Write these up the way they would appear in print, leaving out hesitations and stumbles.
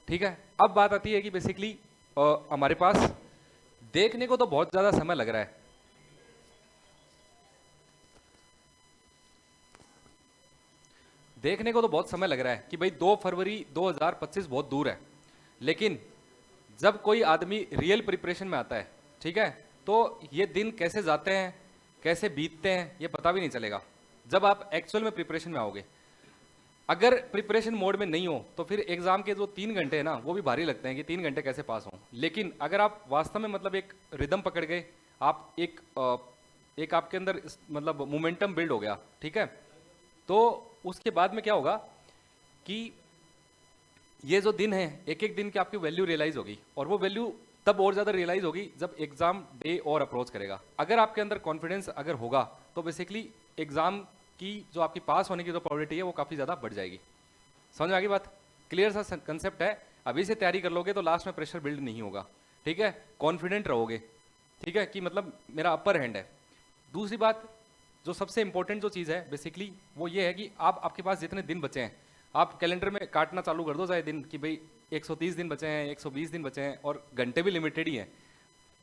ठीक है, अब बात आती है कि बेसिकली हमारे पास देखने को तो बहुत ज्यादा समय लग रहा है, देखने को तो बहुत समय लग रहा है कि भाई 2 फरवरी 2025 बहुत दूर है, लेकिन जब कोई आदमी रियल प्रिपरेशन में आता है, ठीक है, तो ये दिन कैसे जाते हैं, कैसे बीतते हैं, ये पता भी नहीं चलेगा जब आप एक्चुअल में प्रिपरेशन में आओगे। अगर प्रिपरेशन मोड में नहीं हो तो फिर एग्जाम के जो 3 घंटे हैं ना, वो भी भारी लगते हैं कि 3 घंटे कैसे पास हों। लेकिन अगर आप वास्तव में मतलब एक रिदम पकड़ गए, आप एक आपके अंदर मतलब मोमेंटम बिल्ड हो गया, ठीक है, तो उसके बाद में क्या होगा कि ये जो दिन है, एक एक दिन की आपकी वैल्यू रियलाइज होगी, और वो वैल्यू तब और ज्यादा रियलाइज होगी जब एग्जाम डे और अप्रोच करेगा। अगर आपके अंदर कॉन्फिडेंस अगर होगा तो बेसिकली एग्जाम की जो आपकी पास होने की जो प्रोबेबिलिटी है वो काफी ज्यादा बढ़ जाएगी। समझ में आ गई बात? क्लियर सा कंसेप्ट है। अभी से तैयारी कर लोगे तो लास्ट में प्रेशर बिल्ड नहीं होगा, ठीक है, कॉन्फिडेंट रहोगे, ठीक है, कि मतलब मेरा अपर हैंड है। दूसरी बात जो सबसे इंपॉर्टेंट जो चीज़ है बेसिकली वो ये है कि आपके पास जितने दिन बचे हैं, आप कैलेंडर में काटना चालू कर दो चाहे दिन कि भाई 130 दिन बचे हैं, 120 दिन बचे हैं, और घंटे भी लिमिटेड ही हैं।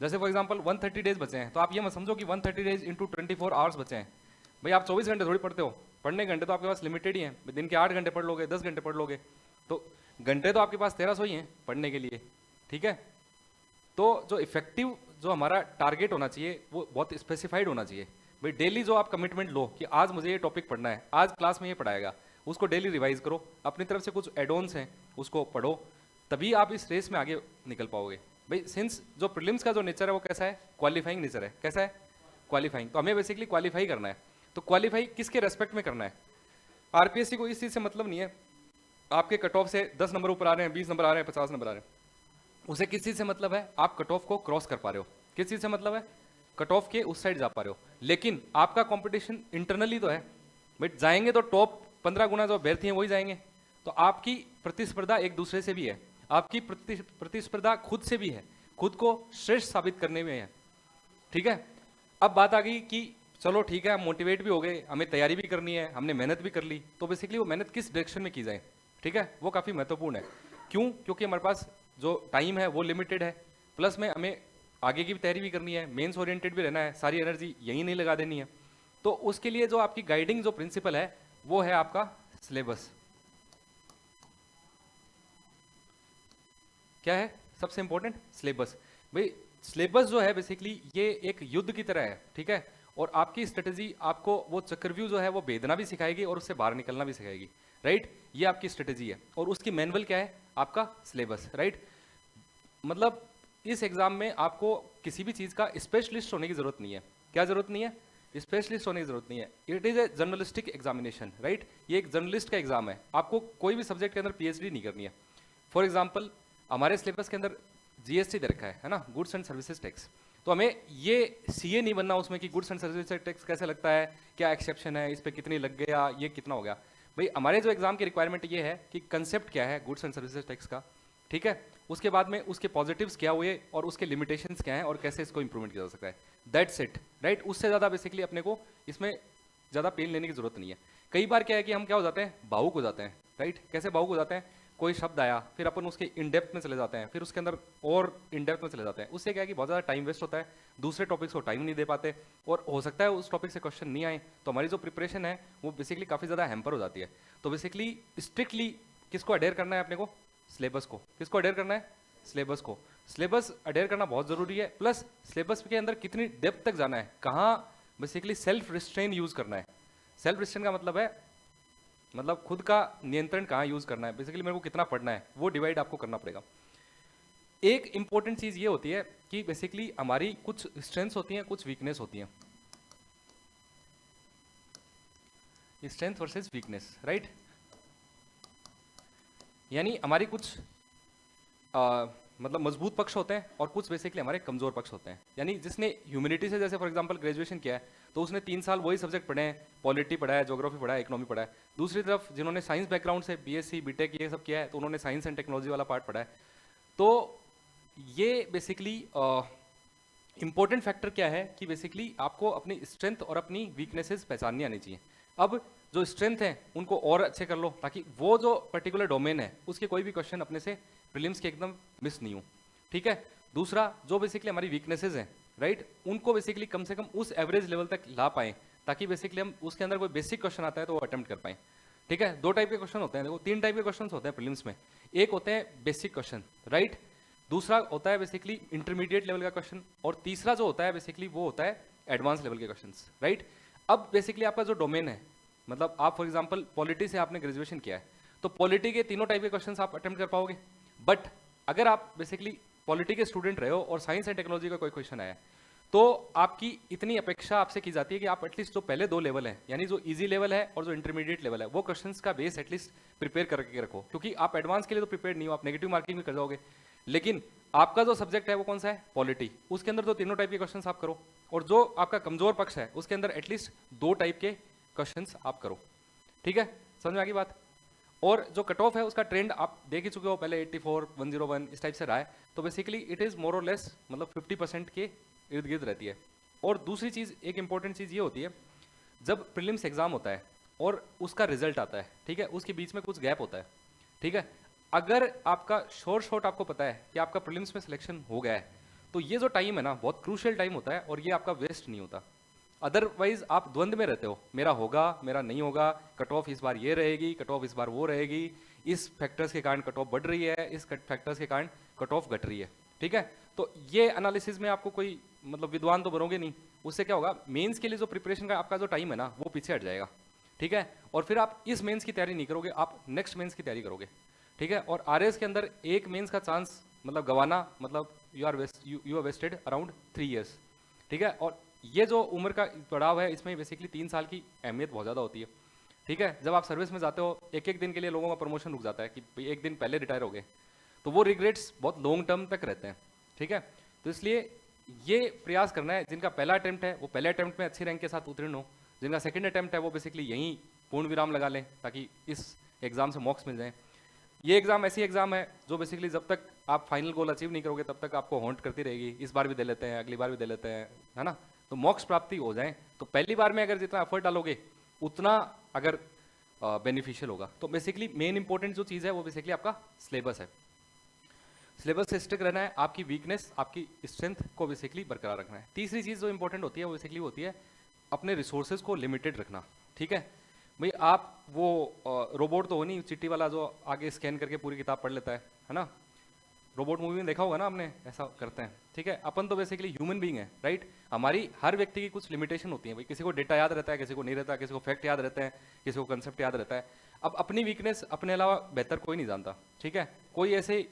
जैसे फॉर एग्जांपल 130 डेज बचे हैं, तो आप ये मत समझो कि 130 डेज इंटू 24 आवर्स बचे हैं। भाई आप 24 घंटे थोड़ी पढ़ते हो, पढ़ने घंटे तो आपके पास लिमिटेड ही हैं। दिन के 8 घंटे पढ़ लोगे, 10 घंटे पढ़ लोगे, तो घंटे तो आपके पास 1300 ही हैं पढ़ने के लिए, ठीक है। तो जो इफेक्टिव जो हमारा टारगेट होना चाहिए वो बहुत स्पेसिफाइड होना चाहिए। भाई डेली जो आप कमिटमेंट लो कि आज मुझे ये टॉपिक पढ़ना है, आज क्लास में ये पढ़ाएगा, उसको डेली रिवाइज करो, अपनी तरफ से कुछ एडोन्स हैं उसको पढ़ो, तभी आप इस रेस में आगे निकल पाओगे। भाई सिंस जो प्रीलिम्स का जो नेचर है वो कैसा है, क्वालिफाइंग नेचर है। कैसा है? क्वालिफाइंग। तो हमें बेसिकली क्वालिफाई करना है। तो क्वालिफाई किसके रेस्पेक्ट में करना है? आरपीएससी को इस चीज से मतलब नहीं है आपके कट ऑफ से 10 नंबर ऊपर आ रहे हैं, 20 नंबर आ रहे हैं, 50 नंबर आ रहे हैं, उसे किस चीज से मतलब है? आप कट ऑफ को क्रॉस कर पा रहे हो। किस चीज से मतलब है? कट ऑफ के उस साइड जा पा रहे हो। लेकिन आपका कंपटीशन इंटरनली तो है, बट जाएंगे तो टॉप 15 गुना जो अभ्यर्थी हैं वही जाएंगे। तो आपकी प्रतिस्पर्धा एक दूसरे से भी है, आपकी प्रतिस्पर्धा खुद से भी है, खुद को श्रेष्ठ साबित करने में है, ठीक है। अब बात आ गई कि चलो ठीक है, हम मोटिवेट भी हो गए, हमें तैयारी भी करनी है, हमने मेहनत भी कर ली, तो बेसिकली वो मेहनत किस डायरेक्शन में की जाए, ठीक है, वो काफी महत्वपूर्ण है। क्यों? क्योंकि हमारे पास जो टाइम है वो लिमिटेड है, प्लस में हमें आगे की भी तैयारी भी करनी है, मेंस ओरिएंटेड भी रहना है, सारी एनर्जी यहीं नहीं लगा देनी है। तो उसके लिए जो आपकी गाइडिंग जो प्रिंसिपल है वो है आपका सिलेबस। क्या है सबसे इंपॉर्टेंट? सिलेबस। भाई सिलेबस जो है बेसिकली ये एक युद्ध की तरह है, ठीक है, और आपकी स्ट्रेटेजी आपको वो चक्रव्यूह जो है वो भेदना भी सिखाएगी और उससे बाहर निकलना भी सिखाएगी, राइट। ये आपकी स्ट्रेटेजी है, और उसकी मैनुअल क्या है? आपका सिलेबस, राइट। मतलब इस एग्जाम में आपको किसी भी चीज का स्पेशलिस्ट होने की जरूरत नहीं है। क्या जरूरत नहीं है? स्पेशलिस्ट होने की जरूरत नहीं है। It is a journalistic examination, right. ये एक जर्नलिस्ट का एग्जाम है, आपको कोई भी सब्जेक्ट के अंदर पीएचडी नहीं करनी है। फॉर एग्जाम्पल हमारे सिलेबस के अंदर जीएसटी दे रखा है ना, गुड्स एंड सर्विसेज टैक्स, तो हमें ये सीए नहीं बनना उसमें कि गुड्स एंड सर्विसेज टैक्स कैसे लगता है, क्या एक्सेप्शन है, इस पर कितनी लग गया, ये कितना हो गया। भाई हमारे जो एग्जाम की रिक्वायरमेंट ये है कि कंसेप्ट क्या है गुड्स एंड सर्विसेज टैक्स का, ठीक है, उसके बाद में उसके पॉजिटिव्स क्या हुए और उसके लिमिटेशंस क्या हैं और कैसे इसको इंप्रूवमेंट किया जा सकता है, दैट्स इट, राइट। उससे ज़्यादा बेसिकली अपने को इसमें ज़्यादा पेन लेने की जरूरत नहीं है। कई बार क्या है कि हम क्या हो जाते हैं, भावुक हो जाते हैं, राइट। कैसे भावुक हो जाते हैं? कोई शब्द आया, फिर अपन उसके इन डेप्थ में चले जाते हैं, फिर उसके अंदर और इन डेप्थ में चले जाते हैं, उससे क्या है कि बहुत ज़्यादा टाइम वेस्ट होता है, दूसरे टॉपिक्स को टाइम नहीं दे पाते, और हो सकता है उस टॉपिक से क्वेश्चन नहीं आए, तो हमारी जो प्रिपरेशन है वो बेसिकली काफ़ी ज़्यादा हैम्पर हो जाती है। तो बेसिकली स्ट्रिक्टली किसको अडेयर करना है अपने को? सिलेबस को। किसको अडेयर करना है? सिलेबस को। सिलेबस अडेयर करना बहुत जरूरी है, प्लस सिलेबस के अंदर कितनी डेप्थ तक जाना है, कहाँ बेसिकली सेल्फ रिस्ट्रेन यूज करना है। सेल्फ रिस्ट्रेन का मतलब है मतलब खुद का नियंत्रण कहाँ यूज करना है, बेसिकली मेरे को कितना पढ़ना है वो डिवाइड आपको करना पड़ेगा। एक इंपॉर्टेंट चीज ये होती है कि बेसिकली हमारी कुछ स्ट्रेंथ्स होती हैं, कुछ वीकनेस होती हैं, स्ट्रेंथ वर्सेस वीकनेस, राइट। यानी हमारी कुछ मतलब मजबूत पक्ष होते हैं और कुछ बेसिकली हमारे कमजोर पक्ष होते हैं। यानी जिसने ह्यूमैनिटी से जैसे फॉर एग्जांपल ग्रेजुएशन किया है तो उसने 3 साल वही सब्जेक्ट पढ़े हैं, पॉलिटी पढ़ा है, ज्योग्राफी पढ़ा है, इकोनॉमी पढ़ा है। दूसरी तरफ जिन्होंने साइंस बैकग्राउंड से बीएससी बीटेक ये सब किया है तो उन्होंने साइंस एंड टेक्नोलॉजी वाला पार्ट पढ़ा है। तो ये बेसिकली इंपॉर्टेंट फैक्टर क्या है कि बेसिकली आपको अपनी स्ट्रेंथ और अपनी वीकनेसेस पहचाननी आनी चाहिए। अब जो स्ट्रेंथ है उनको और अच्छे कर लो, ताकि वो जो पर्टिकुलर डोमेन है उसके कोई भी क्वेश्चन अपने से प्रीलिम्स के एकदम मिस नहीं हो, ठीक है। दूसरा, जो बेसिकली हमारी वीकनेसेस हैं, राइट, उनको बेसिकली कम से कम उस एवरेज लेवल तक ला पाएं, ताकि बेसिकली हम उसके अंदर कोई बेसिक क्वेश्चन आता है तो वो अटेम्प्ट कर पाएं, ठीक है। दो टाइप के क्वेश्चन होते हैं, देखो 3 टाइप के क्वेश्चन होते हैं प्रीलिम्स में। एक होते हैं बेसिक क्वेश्चन, राइट, दूसरा होता है बेसिकली इंटरमीडिएट लेवल का क्वेश्चन, और तीसरा जो होता है बेसिकली वो होता है एडवांस लेवल के क्वेश्चंस, राइट। अब बेसिकली आपका जो डोमेन है, मतलब आप फॉर एग्जांपल पॉलिटी से आपने ग्रेजुएशन किया है, तो पॉलिटी के तीनों टाइप के क्वेश्चंस आप अटेम्प्ट कर पाओगे। बट अगर आप बेसिकली पॉलिटी के स्टूडेंट रहे हो और साइंस एंड टेक्नोलॉजी का कोई क्वेश्चन आया है, तो आपकी इतनी अपेक्षा आपसे की जाती है कि आप एटलीस्ट जो पहले 2 लेवल हैं, यानी जो इजी लेवल है और जो इंटरमीडिएट लेवल है, वो क्वेश्चंस का बेस एटलीस्ट प्रिपेयर करके रखो, क्योंकि आप एडवांस के लिए तो प्रिपेयर नहीं हो, आप नेगेटिव मार्किंग भी कर जाओगे। लेकिन आपका जो सब्जेक्ट है वो कौन सा है, पॉलिटी, उसके अंदर तो तीनों टाइप के क्वेश्चंस आप करो, और जो आपका कमजोर पक्ष है उसके अंदर एटलीस्ट 2 टाइप के क्वेश्चंस आप करो, ठीक है। समझ में आ गई बात। और जो कट ऑफ है उसका ट्रेंड आप देख ही चुके हो, पहले 84, 101 इस टाइप से रहा है, तो बेसिकली इट इज मोर और लेस मतलब 50% के इर्द गिर्द रहती है। और दूसरी चीज़, एक इंपॉर्टेंट चीज़ ये होती है, जब प्रीलिम्स एग्जाम होता है और उसका रिजल्ट आता है, ठीक है, उसके बीच में कुछ गैप होता है, ठीक है। अगर आपका शॉर्ट आपको पता है कि आपका प्रीलिम्स में सिलेक्शन हो गया है, तो ये जो टाइम है ना बहुत क्रूशियल टाइम होता है, और ये आपका वेस्ट नहीं होता। अदरवाइज आप द्वंद में रहते हो, मेरा होगा मेरा नहीं होगा, कट ऑफ इस बार ये रहेगी, कट ऑफ इस बार वो रहेगी, इस फैक्टर्स के कारण कट ऑफ बढ़ रही है, इस फैक्टर्स के कारण कट ऑफ घट रही है, ठीक है। तो ये एनालिसिस में आपको कोई मतलब विद्वान तो बनोगे नहीं, उससे क्या होगा, मेंस के लिए जो प्रिपरेशन का आपका जो टाइम है ना वो पीछे हट जाएगा, ठीक है। और फिर आप इस मेंस की तैयारी नहीं करोगे, आप नेक्स्ट मेंस की तैयारी करोगे, ठीक है। और आरएस के अंदर एक मेंस का चांस मतलब गवाना, मतलब you are wasted around 3 years, ठीक है। और ये जो उम्र का पड़ाव है, इसमें बेसिकली 3 साल की अहमियत बहुत ज़्यादा होती है, ठीक है। जब आप सर्विस में जाते हो, एक एक दिन के लिए लोगों का प्रमोशन रुक जाता है कि भाई एक दिन पहले रिटायर हो गए, तो वो रिग्रेट्स बहुत लॉन्ग टर्म तक रहते हैं, ठीक है। तो इसलिए ये प्रयास करना है, जिनका पहला अटेम्प्ट है वो पहले अटेम्प्ट में अच्छी रैंक के साथ उत्तीर्ण हो, जिनका सेकंड अटेम्प्ट है वो बेसिकली यहीं पूर्ण विराम लगा लें, ताकि इस एग्जाम से मॉक्स मिल जाएं। ये एग्जाम ऐसी एग्जाम है जो बेसिकली जब तक आप फाइनल गोल अचीव नहीं करोगे तब तक आपको हॉन्ट करती रहेगी, इस बार भी दे लेते हैं, अगली बार भी दे लेते हैं, है ना। तो मोक्ष प्राप्ति हो जाए तो पहली बार में अगर जितना एफर्ट डालोगे उतना अगर बेनिफिशियल होगा। तो बेसिकली मेन इंपॉर्टेंट जो चीज़ है वो बेसिकली आपका सिलेबस है, सिलेबस से स्टिक रहना है, आपकी वीकनेस आपकी स्ट्रेंथ को बेसिकली बरकरार रखना है। तीसरी चीज़ जो इंपॉर्टेंट होती है वो बेसिकली होती है अपने रिसोर्सेज को लिमिटेड रखना, ठीक है। भाई आप वो रोबोट तो हो नहीं चिट्ठी वाला जो आगे स्कैन करके पूरी किताब पढ़ लेता है ना। रोबोट मूवी में देखा होगा ना आपने, ऐसा करते हैं, ठीक है। अपन तो बेसिकली ह्यूमन बीइंग है, राइट। हमारी हर व्यक्ति की कुछ लिमिटेशन होती है, भाई किसी को डेटा याद रहता है, किसी को नहीं रहता, किसी को फैक्ट याद रहता है, किसी को कंसेप्ट याद रहता है। अब अपनी वीकनेस अपने अलावा बेहतर कोई नहीं जानता, ठीक है। कोई ऐसे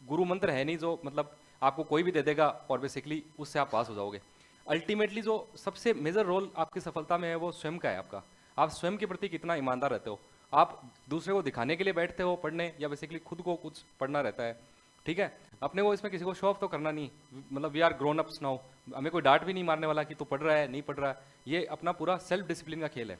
गुरु मंत्र है नहीं जो मतलब आपको कोई भी दे देगा और बेसिकली उससे आप पास हो जाओगे। अल्टीमेटली जो सबसे मेजर रोल आपकी सफलता में है वो स्वयं का है आपका। आप स्वयं के प्रति कितना ईमानदार रहते हो, आप दूसरे को दिखाने के लिए बैठते हो पढ़ने, या बेसिकली खुद को कुछ पढ़ना रहता है, ठीक है। अपने को इसमें किसी को शो ऑफ तो करना नहीं, मतलब we are grown ups now, हमें कोई डांट भी नहीं मारने वाला कि तू पढ़ रहा है नहीं पढ़ रहा है, ये अपना पूरा सेल्फ डिसिप्लिन का खेल है।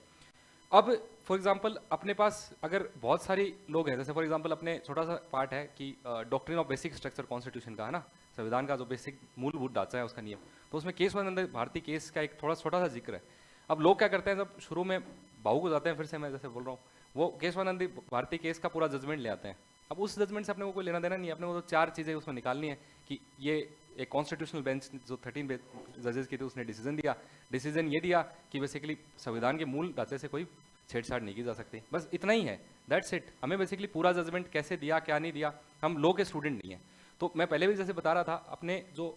अब फॉर एग्जांपल अपने पास अगर बहुत सारी लोग हैं, जैसे फॉर एग्जांपल अपने छोटा सा पार्ट है कि doctrine of basic structure constitution का, है ना, संविधान का जो बेसिक मूलभूत ढांचा है उसका नियम, तो उसमें केशवानंद भारतीय केस का एक थोड़ा छोटा सा जिक्र है। अब लोग क्या करते हैं, जब शुरू में भावुक हो जाते हैं, फिर से मैं जैसे बोल रहा हूँ, वो केशवानंद भारतीय केस का पूरा जजमेंट ले आते हैं। अब उस जजमेंट से अपने को कोई लेना देना नहीं है, अपने को तो 4 चीज़ें उसमें निकालनी है कि ये एक कॉन्स्टिट्यूशनल बेंच जो 13 जजेस की थी उसने डिसीजन दिया, डिसीजन ये दिया कि बेसिकली संविधान के मूल ढांचे से कोई छेड़छाड़ नहीं की जा सकती, बस इतना ही है, दैट्स इट। हमें बेसिकली पूरा जजमेंट कैसे दिया क्या नहीं दिया, हम लॉ के स्टूडेंट नहीं है। तो मैं पहले भी जैसे बता रहा था, अपने जो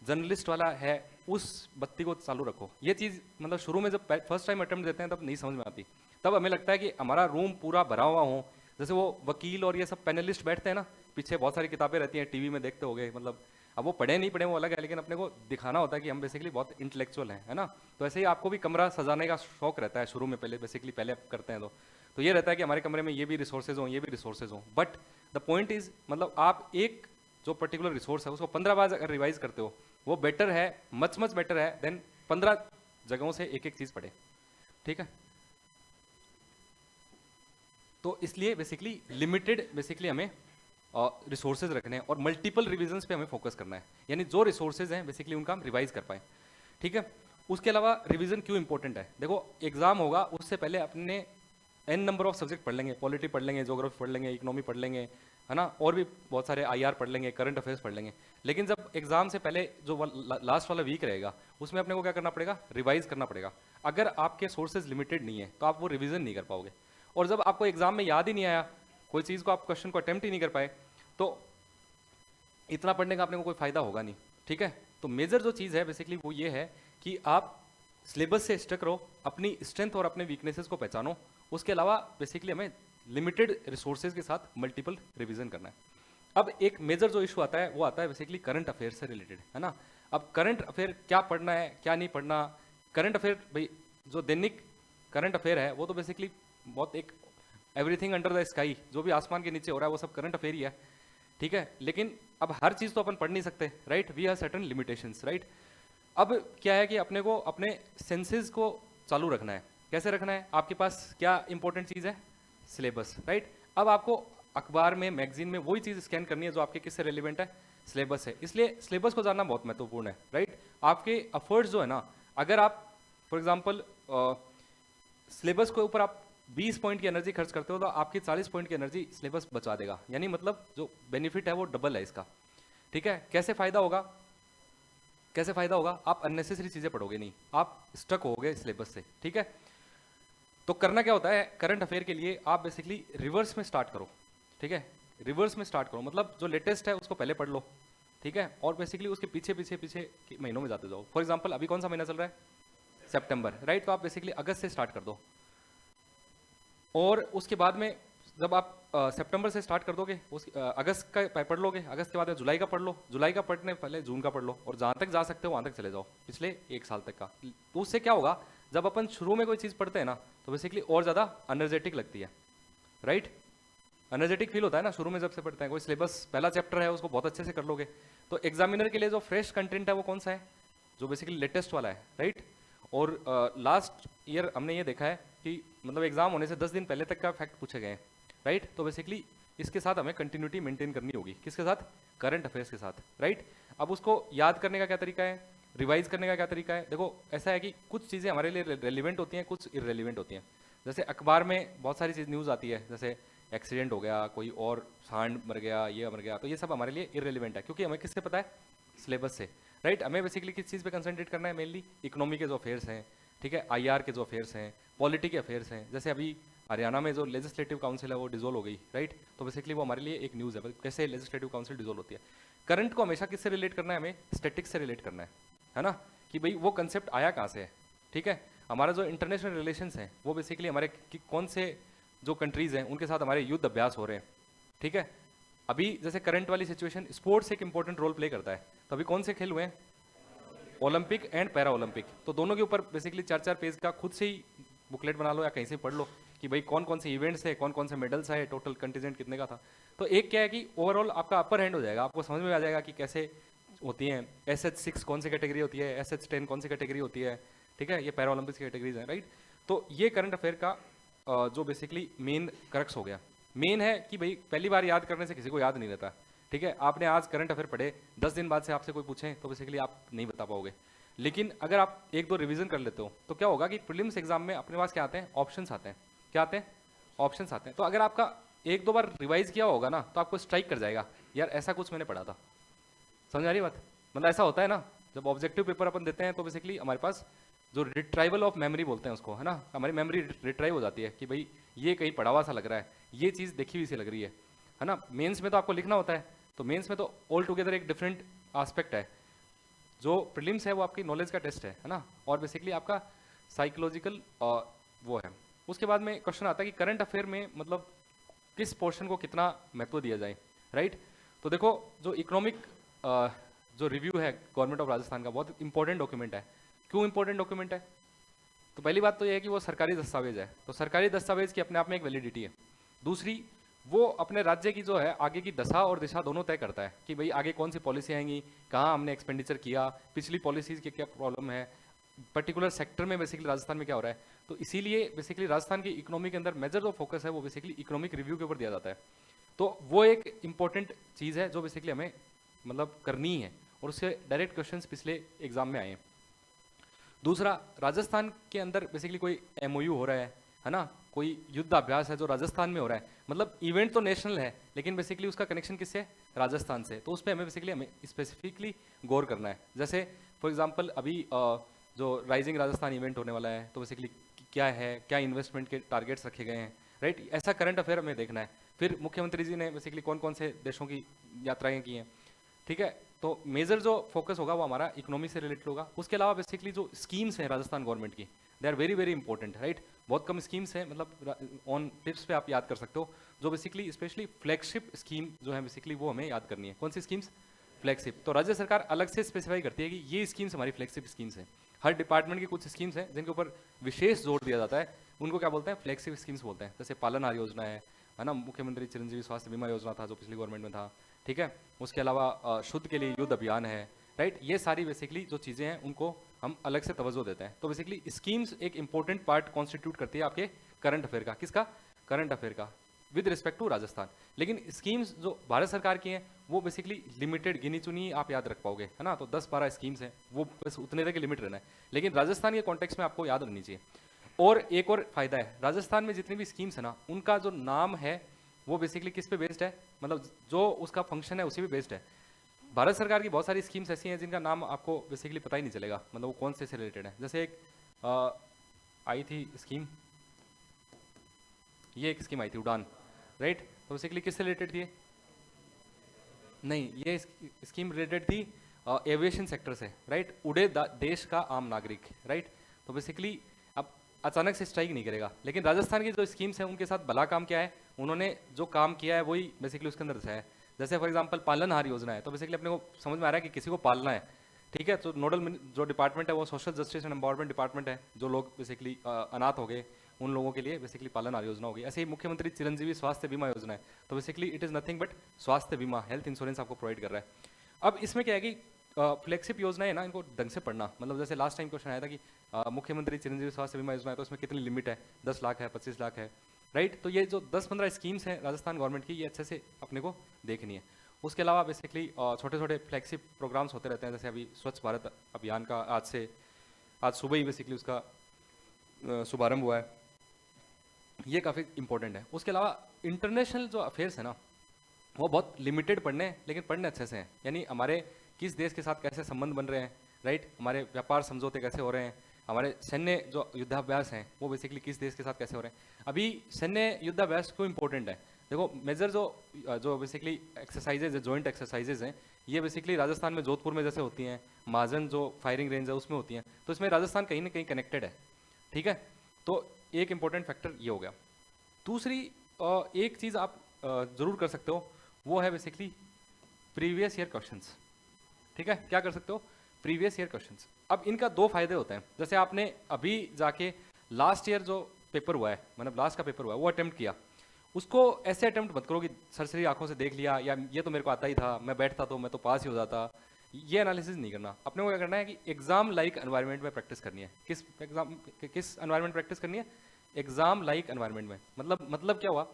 जर्नलिस्ट वाला है उस बत्ती को चालू रखो। ये चीज़ मतलब शुरू में जब फर्स्ट टाइम अटेम्प्ट देते हैं तब नहीं समझ में आती, तब हमें लगता है कि हमारा रूम पूरा भरा हुआ हो, जैसे वो वकील और ये सब पैनलिस्ट बैठते हैं ना, पीछे बहुत सारी किताबें रहती हैं, टीवी में देखते होगे, मतलब अब वो पढ़े नहीं पढ़े वो अलग है, लेकिन अपने को दिखाना होता है कि हम बेसिकली बहुत इंटेलेक्चुअल हैं, है ना। तो ऐसे ही आपको भी कमरा सजाने का शौक रहता है शुरू में, पहले बेसिकली पहले करते हैं तो ये रहता है कि हमारे कमरे में ये भी रिसोर्सेज हों, ये भी रिसोर्सेज हों। बट द पॉइंट इज, मतलब आप एक जो पर्टिकुलर रिसोर्स है उसको 15 बार अगर रिवाइज करते हो, वो बेटर है, मच बेटर है देन 15 जगहों से एक चीज़ पढ़े, ठीक है। तो इसलिए बेसिकली लिमिटेड बेसिकली हमें रिसोर्सेज रखने हैं और मल्टीपल रिविजन्स पे हमें फोकस करना है, यानी जो रिसोर्सेज हैं बेसिकली उनका हम रिवाइज कर पाएँ, ठीक है। उसके अलावा रिवीजन क्यों इंपॉर्टेंट है, देखो एग्जाम होगा उससे पहले अपने एन नंबर ऑफ सब्जेक्ट पढ़ लेंगे, पॉलिटी पढ़ लेंगे, ज्योग्राफी पढ़ लेंगे, इकोनॉमी पढ़ लेंगे, है ना, और भी बहुत सारे आईआर पढ़ लेंगे, करंट अफेयर्स पढ़ लेंगे। लेकिन जब एग्जाम से पहले जो लास्ट वाला वीक रहेगा उसमें अपने को क्या करना पड़ेगा, रिवाइज करना पड़ेगा। अगर आपके सोर्सेज लिमिटेड नहीं है तो आप वो रिवीजन नहीं कर पाओगे, और जब आपको एग्जाम में याद ही नहीं आया, कोई चीज़ को आप क्वेश्चन को अटेम्प्ट ही नहीं कर पाए, तो इतना पढ़ने का अपने को कोई फायदा होगा नहीं। ठीक है, तो मेजर जो चीज़ है बेसिकली वो ये है कि आप सिलेबस से स्टक रहो, अपनी स्ट्रेंथ और अपने वीकनेसेस को पहचानो। उसके अलावा बेसिकली हमें लिमिटेड रिसोर्सेज के साथ मल्टीपल रिवीजन करना है। अब एक मेजर जो इशू आता है वो आता है बेसिकली करंट अफेयर से रिलेटेड, है ना। अब करंट अफेयर क्या पढ़ना है क्या नहीं पढ़ना, करंट अफेयर भाई जो दैनिक करंट अफेयर है वो तो बेसिकली बहुत एक एवरीथिंग अंडर द स्काई, जो भी आसमान के नीचे हो रहा है वो सब करंट अफेयर ही है। ठीक है, लेकिन अब हर चीज़ तो अपन पढ़ नहीं सकते, right, we have certain limitations, right. अब क्या है कि अपने को अपने सेंसेस को चालू रखना है। कैसे रखना है, आपके पास क्या इंपॉर्टेंट चीज़ है, सिलेबस, राइट। अब आपको अखबार में मैगजीन में वही चीज़ स्कैन करनी है जो आपके किससे रिलेवेंट है, सिलेबस है। इसलिए सिलेबस को जानना बहुत महत्वपूर्ण है, राइट। आपके एफर्ट्स जो है ना, अगर आप फॉर एग्जाम्पल सिलेबस के ऊपर आप 20 पॉइंट की एनर्जी खर्च करते हो तो आपकी 40 पॉइंट की एनर्जी सिलेबस बचा देगा, यानी मतलब जो बेनिफिट है वो डबल है इसका। ठीक है, कैसे फायदा होगा, कैसे फायदा होगा, आप अननेसेसरी चीजें पढ़ोगे नहीं, आप स्टक होगे सिलेबस से। ठीक है, तो करना क्या होता है करंट अफेयर के लिए, आप बेसिकली रिवर्स में स्टार्ट करो। ठीक है, रिवर्स में स्टार्ट करो, मतलब जो लेटेस्ट है उसको पहले पढ़ लो। ठीक है, और बेसिकली उसके पीछे पीछे पीछे के महीनों में जाते जाओ। फॉर एग्जाम्पल अभी कौन सा महीना चल रहा है, सितंबर, राइट, तो आप बेसिकली अगस्त से स्टार्ट कर दो, और उसके बाद में जब आप सितंबर से स्टार्ट कर दोगे अगस्त का पढ़ लोगे, अगस्त के बाद जुलाई का पढ़ लो, जुलाई का पढ़ने पहले जून का पढ़ लो, और जहाँ तक जा सकते हो वहाँ तक चले जाओ पिछले एक साल तक का। तो उससे क्या होगा, जब अपन शुरू में कोई चीज़ पढ़ते हैं ना तो बेसिकली और ज़्यादा एनर्जेटिक लगती है, राइट, एनर्जेटिक फील होता है ना शुरू में जब से पढ़ते हैं। कोई सिलेबस पहला चैप्टर है उसको बहुत अच्छे से कर लोगे, तो एग्जामिनर के लिए जो फ्रेश कंटेंट है वो कौन सा है, जो बेसिकली लेटेस्ट वाला है, राइट। और लास्ट ईयर हमने ये देखा है कि मतलब एग्जाम होने से 10 दिन पहले तक का फैक्ट पूछे गए हैं, राइट। तो बेसिकली इसके साथ हमें कंटिन्यूटी मेंटेन करनी होगी, किसके साथ, करंट अफेयर्स के साथ, राइट। अब उसको याद करने का क्या तरीका है, रिवाइज करने का क्या तरीका है, देखो ऐसा है कि कुछ चीज़ें हमारे लिए रेलिवेंट होती हैं, कुछ इरेलीवेंट होती हैं। जैसे अखबार में बहुत सारी चीज़ न्यूज़ आती है, जैसे एक्सीडेंट हो गया, कोई और सांड मर गया, ये मर गया, तो ये सब हमारे लिए इरेलीवेंट है, क्योंकि हमें किससे पता है, सिलेबस से, राइट। हमें बेसिकली किस चीज़ पे कंसंट्रेट करना है, मेनली इकोनॉमी के जो अफेयर्स हैं, ठीक है, आईआर के जो अफेयर्स हैं, पॉलिटी के अफेयर्स हैं। जैसे अभी हरियाणा में जो लेजिस्लेटिव काउंसिल है वो डिसोल्व हो गई, राइट, तो बेसिकली वो हमारे लिए एक न्यूज़ है कैसे लेजिस्लेटिव काउंसिल डिसोल्व होती है। करंट को हमेशा किससे रिलेट करना है, हमें स्टैटिक्स से रिलेट करना है ना, कि भाई वो कंसेप्ट आया कहाँ से है। ठीक है, हमारा जो इंटरनेशनल रिलेशंस हैं वो बेसिकली हमारे कौन से जो कंट्रीज़ हैं उनके साथ हमारे युद्ध अभ्यास हो रहे हैं। ठीक है, अभी जैसे करंट वाली सिचुएशन, स्पोर्ट्स एक इंपॉर्टेंट रोल प्ले करता है, तो अभी कौन से खेल हुए हैं, ओलंपिक एंड पैरा ओलंपिक, तो दोनों के ऊपर बेसिकली 4-4 पेज का खुद से ही बुकलेट बना लो या कहीं से पढ़ लो कि भाई कौन कौन से इवेंट्स है, कौन कौन से मेडल्स है, टोटल कंटिजेंट कितने का था। तो एक क्या है कि ओवरऑल आपका अपर हैंड हो जाएगा, आपको समझ में आ जाएगा कि कैसे होती हैं, SH6 कौन सी कैटेगरी होती है, SH10 कौन सी कैटेगरी होती है। ठीक है, ये पैरा ओलंपिक्स की कैटेगरीज हैं, राइट। तो ये करंट अफेयर का जो बेसिकली मेन क्रक्स हो गया। मेन है कि भाई पहली बार याद करने से किसी को याद नहीं रहता। ठीक है, आपने आज करंट अफेयर पढ़े, 10 दिन बाद से आपसे कोई पूछें तो बेसिकली आप नहीं बता पाओगे। लेकिन अगर आप एक दो रिवीजन कर लेते हो तो क्या होगा कि प्रीलिम्स एग्जाम में अपने पास क्या आते हैं, ऑप्शंस आते हैं। क्या आते हैं, ऑप्शंस आते हैं। तो अगर आपका एक दो बार रिवाइज किया होगा ना तो आपको स्ट्राइक कर जाएगा, यार ऐसा कुछ मैंने पढ़ा था। समझ आ रही बात, मतलब ऐसा होता है ना, जब ऑब्जेक्टिव पेपर अपन देते हैं तो बेसिकली हमारे पास जो रिट्राइवल ऑफ मेमोरी बोलते हैं उसको, है ना, हमारी मेमोरी रिट्राइव हो जाती है कि भाई ये कहीं पढ़ा हुआ सा लग रहा है, ये चीज़ देखी हुई सी लग रही है ना। मेंस में तो आपको लिखना होता है, तो मेंस में तो ऑल टुगेदर एक डिफरेंट आस्पेक्ट है। जो प्रीलिम्स है वो आपकी नॉलेज का टेस्ट है ना, और बेसिकली आपका साइकोलॉजिकल वो है। उसके बाद में क्वेश्चन आता है कि करंट अफेयर में मतलब किस पोर्शन को कितना महत्व दिया जाए, राइट। तो देखो जो इकोनॉमिक जो रिव्यू है गवर्नमेंट ऑफ राजस्थान का, बहुत इंपॉर्टेंट डॉक्यूमेंट है। क्यों इंपॉर्टेंट डॉक्यूमेंट है, तो पहली बात तो ये है कि वो सरकारी दस्तावेज है, तो सरकारी दस्तावेज की अपने आप में एक वैलिडिटी है। दूसरी, वो अपने राज्य की जो है आगे की दशा और दिशा दोनों तय करता है कि भाई आगे कौन सी पॉलिसी आएंगी, कहाँ हमने एक्सपेंडिचर किया, पिछली पॉलिसीज की क्या प्रॉब्लम है, पर्टिकुलर सेक्टर में बेसिकली राजस्थान में क्या हो रहा है। तो इसीलिए बेसिकली राजस्थान की इकोनॉमी के अंदर मेजर जो फोकस है वो बेसिकली इकोनॉमिक रिव्यू के ऊपर दिया जाता है। तो वो एक इंपॉर्टेंट चीज़ है जो बेसिकली हमें मतलब करनी है, और उससे डायरेक्ट क्वेश्चंस पिछले एग्जाम में आए हैं। दूसरा, राजस्थान के अंदर बेसिकली कोई MOU हो रहा है ना, कोई युद्ध अभ्यास है जो राजस्थान में हो रहा है, मतलब इवेंट तो नेशनल है लेकिन बेसिकली उसका कनेक्शन किससे है, राजस्थान से, तो उस पर हमें स्पेसिफिकली गौर करना है। जैसे फॉर एग्जांपल अभी जो राइजिंग राजस्थान इवेंट होने वाला है, तो बेसिकली क्या है, क्या इन्वेस्टमेंट के टारगेट्स रखे गए हैं, राइट, ऐसा करंट अफेयर हमें देखना है। फिर मुख्यमंत्री जी ने बेसिकली कौन कौन से देशों की यात्राएं की हैं, ठीक है, तो मेजर जो फोकस होगा वो हमारा इकोनॉमी से रिलेटेड होगा। उसके अलावा बेसिकली जो स्कीम्स हैं राजस्थान गवर्नमेंट की, they are very very important, right, बहुत कम स्कीम्स हैं, मतलब ऑन टिप्स पे आप याद कर सकते हो, जो बेसिकली स्पेशली फ्लैगशिप स्कीम जो है बेसिकली वो हमें याद करनी है। कौन सी स्कीम्स, फ्लैगशिप, तो राज्य सरकार अलग से स्पेसिफाई करती है कि ये स्कीम्स हमारी फ्लैगशिप स्कीम्स हैं। हर डिपार्टमेंट की कुछ स्कीम्स हैं जिनके ऊपर विशेष जोर दिया जाता है, उनको क्या बोलते हैं, फ्लैगशिप स्कीम्स बोलते हैं। जैसे पालनहार योजना है ना, मुख्यमंत्री चिरंजीवी स्वास्थ्य बीमा योजना था जो पिछली गवर्नमेंट में था, ठीक है, उसके अलावा शुद्ध के लिए युद्ध अभियान है, राइट, ये सारी बेसिकली जो चीज़ें हैं उनको हम अलग से तवज्जो देते हैं। तो बेसिकली स्कीम्स एक इंपॉर्टेंट पार्ट कॉन्स्टिट्यूट करती है आपके करंट अफेयर का, किसका, करंट अफेयर का, विद रिस्पेक्ट टू राजस्थान। लेकिन स्कीम्स जो भारत सरकार की हैं वो बेसिकली लिमिटेड, गिनी चुनी आप याद रख पाओगे, है ना, तो 10-12 स्कीम्स हैं, वो बस उतने तक लिमिट रहना है। लेकिन राजस्थान के कॉन्टेक्स्ट में आपको याद रखनी चाहिए। और एक और फायदा है, राजस्थान में जितनी भी स्कीम्स है ना, उनका जो नाम है वो बेसिकली किस पे बेस्ड है, मतलब जो उसका फंक्शन है उसी पे बेस्ड है। भारत सरकार की बहुत सारी स्कीम्स ऐसी हैं जिनका नाम आपको बेसिकली पता ही नहीं चलेगा, मतलब वो कौन से रिलेटेड है। जैसे एक आई थी स्कीम, ये एक स्कीम आई थी उड़ान, राइट, तो बेसिकली किससे रिलेटेड थी, नहीं, ये स्कीम रिलेटेड थी एविएशन सेक्टर से, राइट, उड़े देश का आम नागरिक, राइट, तो बेसिकली अब अचानक से स्ट्राइक नहीं करेगा, लेकिन राजस्थान की जो स्कीम्स हैं उनके साथ भला काम क्या है, उन्होंने जो काम किया है वही बेसिकली उसके अंदर दर्शाया है। जैसे फॉर एग्जांपल पालनहार योजना है, तो बेसिकली अपने को समझ में आ रहा है कि किसी को पालना है, ठीक है, तो नोडल जो डिपार्टमेंट है वो social justice and empowerment department है, जो लोग बेसिकली अनाथ हो गए उन लोगों के लिए बेसिकली पालनहार योजना होगी। ऐसे ही मुख्यमंत्री चिरंजीवी स्वास्थ्य बीमा योजना है, तो basically it is nothing but स्वास्थ्य बीमा, हेल्थ इंश्योरेंस आपको प्रोवाइड कर रहा है। अब इसमें क्या है कि फ्लेक्सिप योजना है ना, इनको ढंग से पढ़ना, मतलब जैसे लास्ट टाइम क्वेश्चन आया था कि मुख्यमंत्री चिरंजीवी स्वास्थ्य बीमा योजना है तो इसमें कितनी लिमिट है, 10 लाख है, 25 लाख है, राइट, तो ये जो 10-15 स्कीम्स हैं राजस्थान गवर्नमेंट की, ये अच्छे से अपने को देखनी है। उसके अलावा बेसिकली छोटे छोटे फ्लैगशिप प्रोग्राम्स होते रहते हैं, जैसे अभी स्वच्छ भारत अभियान का आज सुबह ही बेसिकली उसका शुभारंभ हुआ है, ये काफ़ी इंपॉर्टेंट है। उसके अलावा इंटरनेशनल जो अफेयर्स है ना, वो बहुत लिमिटेड पढ़ने हैं, लेकिन पढ़ने अच्छे से हैं, यानी हमारे किस देश के साथ कैसे संबंध बन रहे हैं, राइट, हमारे व्यापार समझौते कैसे हो रहे हैं, हमारे सैन्य जो युद्धाभ्यास हैं वो बेसिकली किस देश के साथ कैसे हो रहे हैं। अभी सैन्य युद्धाभ्यास क्यों इंपॉर्टेंट है, देखो मेजर जो बेसिकली एक्सरसाइजेज है, जॉइंट एक्सरसाइजेज हैं, ये बेसिकली राजस्थान में जोधपुर में जैसे होती हैं, महाजन जो फायरिंग रेंज है उसमें होती हैं, तो इसमें राजस्थान कहीं ना कहीं कनेक्टेड है, ठीक है, तो एक इंपॉर्टेंट फैक्टर ये हो गया। दूसरी एक चीज़ आप ज़रूर कर सकते हो, वो है बेसिकली प्रीवियस ईयर क्वेश्चंस, ठीक है, क्या कर सकते हो, प्रीवियस ईयर क्वेश्चंस। अब इनका दो फायदे होते हैं, जैसे आपने अभी जाके लास्ट ईयर जो पेपर हुआ है, मतलब लास्ट का पेपर हुआ है वो अटेम्प्ट किया, उसको ऐसे अटेम्प्ट मत करो कि सरसरी आंखों से देख लिया या ये तो मेरे को आता ही था, मैं बैठता तो मैं तो पास ही हो जाता, ये एनालिसिस नहीं करना। अपने को क्या करना है कि एग्जाम लाइक एनवायरनमेंट में प्रैक्टिस करनी है। किस एनवायरनमेंट प्रैक्टिस करनी है, एग्जाम लाइक एनवायरनमेंट में। मतलब क्या हुआ,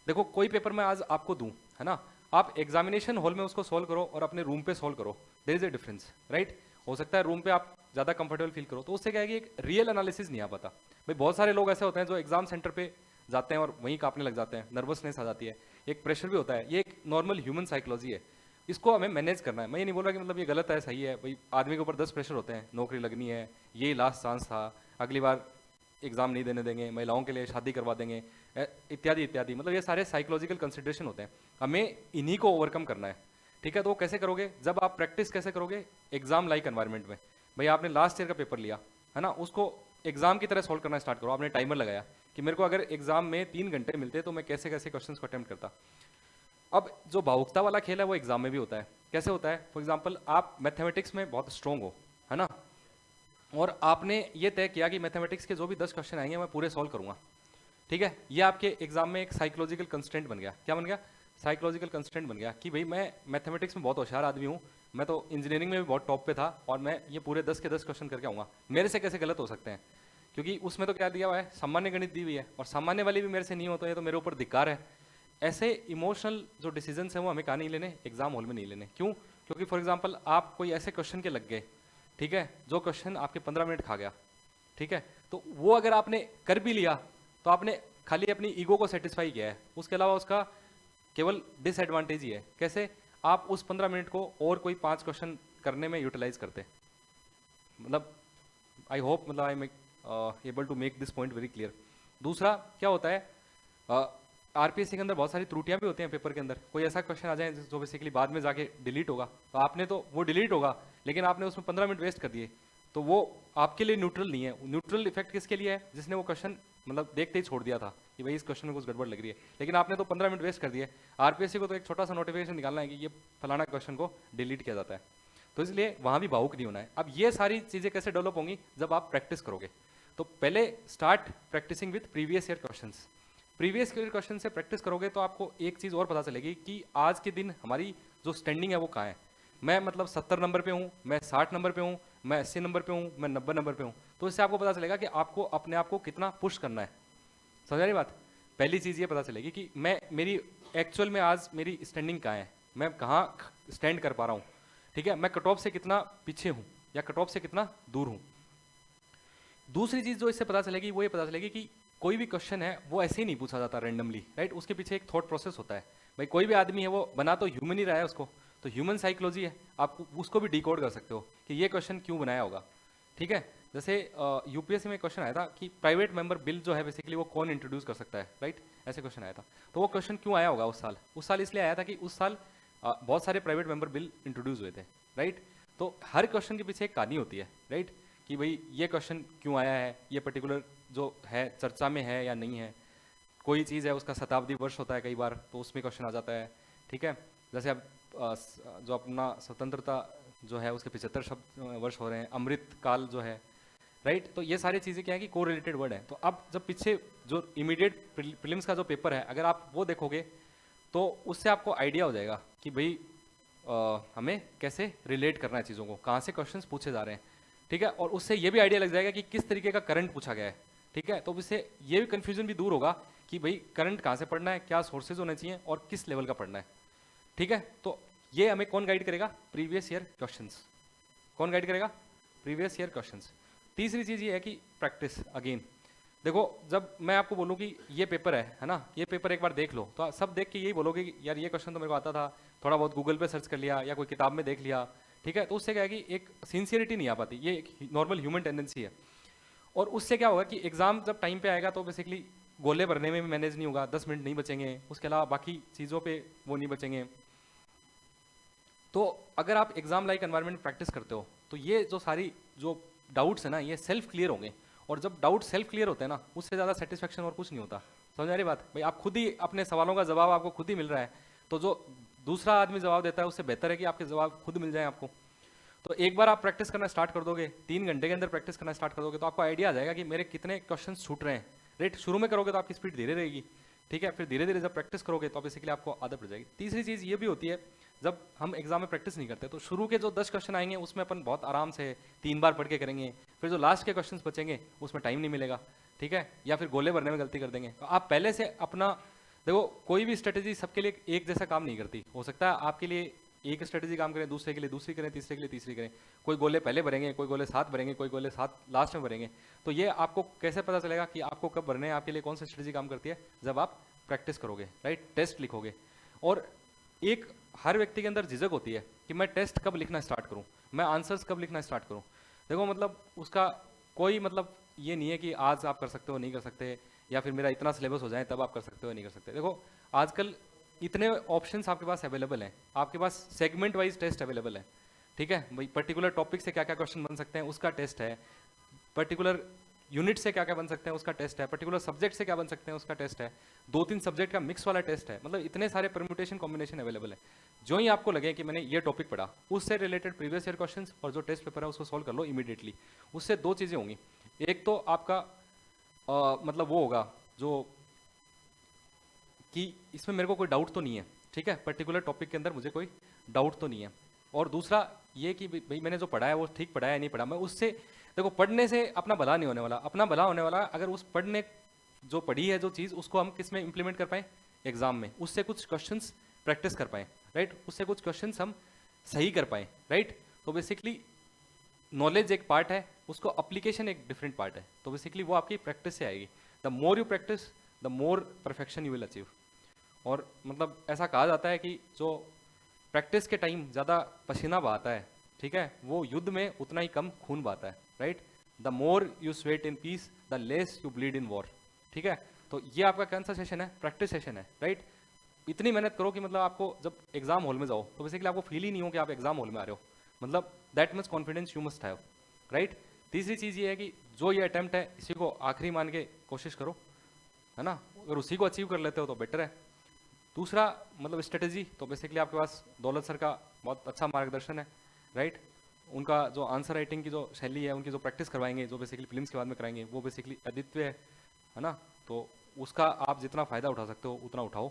देखो कोई पेपर मैं आज आपको दूं, है ना, आप एग्जामिनेशन हॉल में उसको सॉल्व करो और अपने रूम पे सॉल्व करो, there is a difference, right. हो सकता है रूम पे आप ज़्यादा कंफर्टेबल फील करो, तो उससे क्या है कि एक रियल एनालिसिस नहीं आ पाता। भाई बहुत सारे लोग ऐसे होते हैं जो एग्जाम सेंटर पे जाते हैं और वहीं कांपने लग जाते हैं, नर्वसनेस आ जाती है, एक प्रेशर भी होता है, ये एक नॉर्मल ह्यूमन साइकोलॉजी है, इसको हमें मैनेज करना है। मैं ये नहीं बोल रहा कि मतलब ये गलत है सही है, भाई आदमी के ऊपर 10 प्रेशर होते हैं, नौकरी लगनी है, यही लास्ट चांस था, अगली बार एग्जाम नहीं देने देंगे, महिलाओं के लिए शादी करवा देंगे, इत्यादि इत्यादि, मतलब ये सारे साइकोलॉजिकल कंसिडरेशन होते हैं, हमें इन्हीं को ओवरकम करना है, ठीक है। तो कैसे करोगे, जब आप प्रैक्टिस कैसे करोगे, एग्जाम लाइक एनवायरनमेंट में। भाई आपने लास्ट ईयर का पेपर लिया है ना, उसको एग्जाम की तरह सॉल्व करना स्टार्ट करो। आपने टाइमर लगाया कि मेरे को अगर एग्जाम में 3 घंटे मिलते तो मैं कैसे कैसे क्वेश्चंस को अटेम्प्ट करता। अब जो भावुकता वाला खेल है वो एग्जाम में भी होता है। कैसे होता है, फॉर एग्जाम्पल आप मैथमेटिक्स में बहुत स्ट्रॉन्ग हो, है ना, और आपने ये तय किया कि मैथमेटिक्स के जो भी 10 क्वेश्चन आएंगे मैं पूरे सॉल्व करूंगा, ठीक है। ये आपके एग्जाम में एक साइकोलॉजिकल कंस्टेंट बन गया। क्या बन गया, साइकोलॉजिकल कंस्टेंट बन गया कि भाई मैं मैथमेटिक्स में बहुत होशियार आदमी हूँ, मैं तो इंजीनियरिंग में भी बहुत टॉप पे था और मैं ये पूरे 10 के 10 क्वेश्चन करके आऊँगा, मेरे से कैसे गलत हो सकते हैं, क्योंकि उसमें तो क्या दिया हुआ है, सामान्य गणित दी हुई है, और सामान्य वाली भी मेरे से नहीं होता है तो मेरे ऊपर धिक्कार है। ऐसे इमोशनल जो डिसीजंस हैं वो हमें कहाँ नहीं लेने, एग्जाम हॉल में नहीं लेने। क्यों, क्योंकि फॉर एग्जाम्पल आप कोई ऐसे क्वेश्चन के लग गए, ठीक है, जो क्वेश्चन आपके 15 मिनट खा गया, ठीक है, तो वो अगर आपने कर भी लिया तो आपने खाली अपनी ईगो को सेटिस्फाई किया है, उसके अलावा उसका केवल डिसएडवांटेज ही है। कैसे? आप उस 15 मिनट को और कोई 5 क्वेश्चन करने में यूटिलाइज करते। मतलब आई होप मतलब I make able to make this point very clear. दूसरा क्या होता है, आरपीएससी के अंदर बहुत सारी त्रुटियां भी होती हैं पेपर के अंदर। कोई ऐसा क्वेश्चन आ जाए जो बेसिकली बाद में जाके डिलीट होगा, तो आपने तो वो डिलीट होगा लेकिन आपने उसमें 15 मिनट वेस्ट कर दिए, तो वो आपके लिए न्यूट्रल नहीं है। न्यूट्रल इफेक्ट किसके लिए है? जिसने वो क्वेश्चन मतलब देखते ही छोड़ दिया था कि भाई इस क्वेश्चन में कुछ गड़बड़ लग रही है, लेकिन आपने तो 15 मिनट वेस्ट कर दिए। आरपीएससी को तो एक छोटा सा नोटिफिकेशन निकालना है कि ये फलाना क्वेश्चन को डिलीट किया जाता है, तो इसलिए वहां भी भावुक नहीं होना है। अब ये सारी चीजें कैसे डेवलप होंगी? जब आप प्रैक्टिस करोगे। तो पहले start practising with previous year questions. Previous year question से प्रैक्टिस करोगे तो आपको एक चीज़ और पता चलेगी कि आज के दिन हमारी जो स्टैंडिंग है वो कहाँ है। मैं मतलब 70 नंबर पे हूँ, मैं 60 नंबर पे हूँ, मैं 80 नंबर पे हूँ, मैं 90 नंबर पे हूँ। तो इससे आपको पता चलेगा कि आपको अपने आप को कितना पुश करना है। समझ रही बात? पहली चीज़ ये पता चलेगी कि मैं मेरी एक्चुअल में आज मेरी स्टैंडिंग कहाँ है, मैं कहाँ स्टैंड कर पा रहा हूँ। ठीक है, मैं कट ऑफ से कितना पीछे हूँ या कट ऑफ से कितना दूर हूँ। दूसरी चीज़ जो इससे पता चलेगी वो ये पता चलेगी कि कोई भी क्वेश्चन है वो ऐसे ही नहीं पूछा जाता रैंडमली, राइट? उसके पीछे एक थॉट प्रोसेस होता है। भाई कोई भी आदमी है वो बना तो ह्यूमन ही रहा है उसको, तो ह्यूमन साइकोलॉजी है, आप उसको भी डिकोड कर सकते हो कि ये क्वेश्चन क्यों बनाया होगा। ठीक है, जैसे यूपीएससी में क्वेश्चन आया था कि प्राइवेट मेंबर बिल जो है बेसिकली वो कौन इंट्रोड्यूस कर सकता है, राइट? ऐसे क्वेश्चन आया था। तो वो क्वेश्चन क्यों आया होगा उस साल? उस साल इसलिए आया था कि उस साल बहुत सारे प्राइवेट मेंबर बिल इंट्रोड्यूस हुए थे, राइट? तो हर क्वेश्चन के पीछे एक कहानी होती है, राइट? कि भाई ये क्वेश्चन क्यों आया है, ये पर्टिकुलर जो है चर्चा में है या नहीं है। कोई चीज़ है उसका शताब्दी वर्ष होता है कई बार, तो उसमें क्वेश्चन आ जाता है। ठीक है, जैसे अब जो अपना स्वतंत्रता जो है उसके 75 वर्ष हो रहे हैं, अमृत काल जो है, राइट? तो ये सारी चीज़ें क्या है कि को रिलेटेड वर्ड है। तो अब जब पीछे जो इमीडिएट प्रीलिम्स का जो पेपर है अगर आप वो देखोगे तो उससे आपको आइडिया हो जाएगा कि भाई हमें कैसे रिलेट करना है चीज़ों को, कहाँ से क्वेश्चंस पूछे जा रहे हैं। ठीक है, और उससे ये भी आइडिया लग जाएगा कि किस तरीके का करंट पूछा गया है। ठीक है, तो इससे ये भी कन्फ्यूजन भी दूर होगा कि भाई करंट कहाँ से पढ़ना है, क्या सोर्सेज होने चाहिए और किस लेवल का पढ़ना है। ठीक है, तो ये हमें कौन गाइड करेगा? Previous year questions. कौन गाइड करेगा? Previous year questions. तीसरी चीज़ ये है कि प्रैक्टिस अगेन। देखो जब मैं आपको बोलूँ कि ये पेपर है ना, ये पेपर एक बार देख लो, तो सब देख के यही बोलोगे कि यार ये क्वेश्चन तो मेरे को आता था, थोड़ा बहुत गूगल पे सर्च कर लिया या कोई किताब में देख लिया। ठीक है, तो उससे क्या है कि एक सिंसियरिटी नहीं आ पाती, ये एक नॉर्मल ह्यूमन टेंडेंसी है। और उससे क्या होगा कि एग्जाम जब टाइम पे आएगा तो बेसिकली गोले भरने में भी मैनेज नहीं होगा, 10 मिनट नहीं बचेंगे, उसके अलावा बाकी चीज़ों पे वो नहीं बचेंगे। तो अगर आप एग्जाम लाइक एनवायरनमेंट प्रैक्टिस करते हो तो ये जो सारी जो डाउट्स है ना ये सेल्फ क्लियर होंगे। और जब डाउट सेल्फ क्लियर होते हैं ना, उससे ज़्यादा सेटिस्फेक्शन और कुछ नहीं होता। समझ आ रही बात? भाई आप खुद ही अपने सवालों का जवाब आपको खुद ही मिल रहा है, तो जो दूसरा आदमी जवाब देता है उससे बेहतर है कि आपके जवाब खुद मिल जाए आपको। तो एक बार आप प्रैक्टिस करना स्टार्ट कर दोगे, 3 घंटे के अंदर प्रैक्टिस करना स्टार्ट कर दोगे, तो आपको आइडिया आ जाएगा कि मेरे कितने क्वेश्चन छूट रहे हैं, राइट? शुरू में करोगे तो आपकी स्पीड धीरे रहेगी। ठीक है, फिर धीरे धीरे जब प्रैक्टिस करोगे तो बेसिकली आपको आदत पड़ जाएगी। तीसरी चीज़ ये भी होती है, जब हम एग्जाम में प्रैक्टिस नहीं करते तो शुरू के जो 10 क्वेश्चन आएंगे उसमें अपन बहुत आराम से 3 बार पढ़ के करेंगे, फिर जो लास्ट के क्वेश्चन बचेंगे उसमें टाइम नहीं मिलेगा। ठीक है, या फिर गोले भरने में गलती कर देंगे। तो आप पहले से अपना देखो, कोई भी स्ट्रेटेजी सबके लिए एक जैसा काम नहीं करती। हो सकता है आपके लिए एक स्ट्रेटेजी काम करें, दूसरे के लिए दूसरी करें, तीसरे के लिए तीसरी करें। कोई गोले पहले भरेंगे, कोई गोले 7 भरेंगे, कोई गोले 7 लास्ट में भरेंगे। तो ये आपको कैसे पता चलेगा कि आपको कब भरने हैं, आपके लिए कौन सी स्ट्रेटेजी काम करती है? जब आप प्रैक्टिस करोगे, राइट? टेस्ट लिखोगे। और एक हर व्यक्ति के अंदर झिझक होती है कि मैं टेस्ट कब लिखना स्टार्ट करूं, मैं आंसर्स कब लिखना स्टार्ट करूं। देखो मतलब उसका कोई मतलब ये नहीं है कि आज आप कर सकते हो नहीं कर सकते, या फिर मेरा इतना सिलेबस हो जाए तब आप कर सकते हो नहीं कर सकते। देखो आजकल इतने ऑप्शंस आपके पास अवेलेबल हैं, आपके पास सेगमेंट वाइज टेस्ट अवेलेबल है। ठीक है भाई, पर्टिकुलर टॉपिक से क्या क्या क्वेश्चन बन सकते हैं उसका टेस्ट है, पर्टिकुलर यूनिट से क्या क्या बन सकते हैं उसका टेस्ट है, पर्टिकुलर सब्जेक्ट से क्या बन सकते हैं उसका टेस्ट है, 2-3 सब्जेक्ट का मिक्स वाला टेस्ट है। मतलब इतने सारे परम्यूटेशन कॉम्बिनेशन अवेलेबल है। जो ही आपको लगे कि मैंने ये टॉपिक पढ़ा, उससे रिलेटेड प्रीवियस ईयर क्वेश्चंस और जो टेस्ट पेपर है उसको सॉल्व कर लो इमीडिएटली। उससे 2 चीज़ें होंगी, एक तो आपका मतलब वो होगा जो कि इसमें मेरे को कोई डाउट तो नहीं है, ठीक है, पर्टिकुलर टॉपिक के अंदर मुझे कोई डाउट तो नहीं है। और दूसरा ये कि भाई मैंने जो पढ़ा है वो ठीक पढ़ा है नहीं पढ़ा। मैं उससे देखो पढ़ने से अपना भला नहीं होने वाला, अपना भला होने वाला अगर उस पढ़ने जो पढ़ी है जो चीज़ उसको हम किस में इंप्लीमेंट कर पाए, एग्जाम में, उससे कुछ क्वेश्चंस प्रैक्टिस कर पाए, राइट? उससे कुछ क्वेश्चंस हम सही कर पाए, राइट? तो बेसिकली नॉलेज एक पार्ट है, उसको अप्लीकेशन एक डिफरेंट पार्ट है। तो बेसिकली वो आपकी प्रैक्टिस से आएगी। The more you practice the more perfection you will achieve. और मतलब ऐसा कहा जाता है कि जो प्रैक्टिस के टाइम ज़्यादा पसीना बहाता है, ठीक है, वो युद्ध में उतना ही कम खून बहाता है, right. The more you sweat in peace the less you bleed in war, ठीक है। तो ये आपका कौन सा सेशन है? प्रैक्टिस सेशन है, राइट। इतनी मेहनत करो कि मतलब आपको जब एग्जाम हॉल में जाओ तो बेसिकली आपको फील ही नहीं हो कि आप एग्जाम हॉल में आ रहे हो, मतलब that much confidence you must have, right. तीसरी चीज़ ये है कि जो ये अटेम्प्ट है इसी को आखिरी मान के कोशिश करो, है ना। अगर उसी को अचीव कर लेते हो तो बेटर है। दूसरा मतलब स्ट्रेटेजी, तो बेसिकली आपके पास दौलत सर का बहुत अच्छा मार्गदर्शन है, राइट। उनका जो आंसर राइटिंग की जो शैली है, उनकी जो प्रैक्टिस करवाएंगे, जो बेसिकली फिल्म्स के बाद में कराएंगे, वो बेसिकली अद्वितीय है ना। तो उसका आप जितना फ़ायदा उठा सकते हो उतना उठाओ।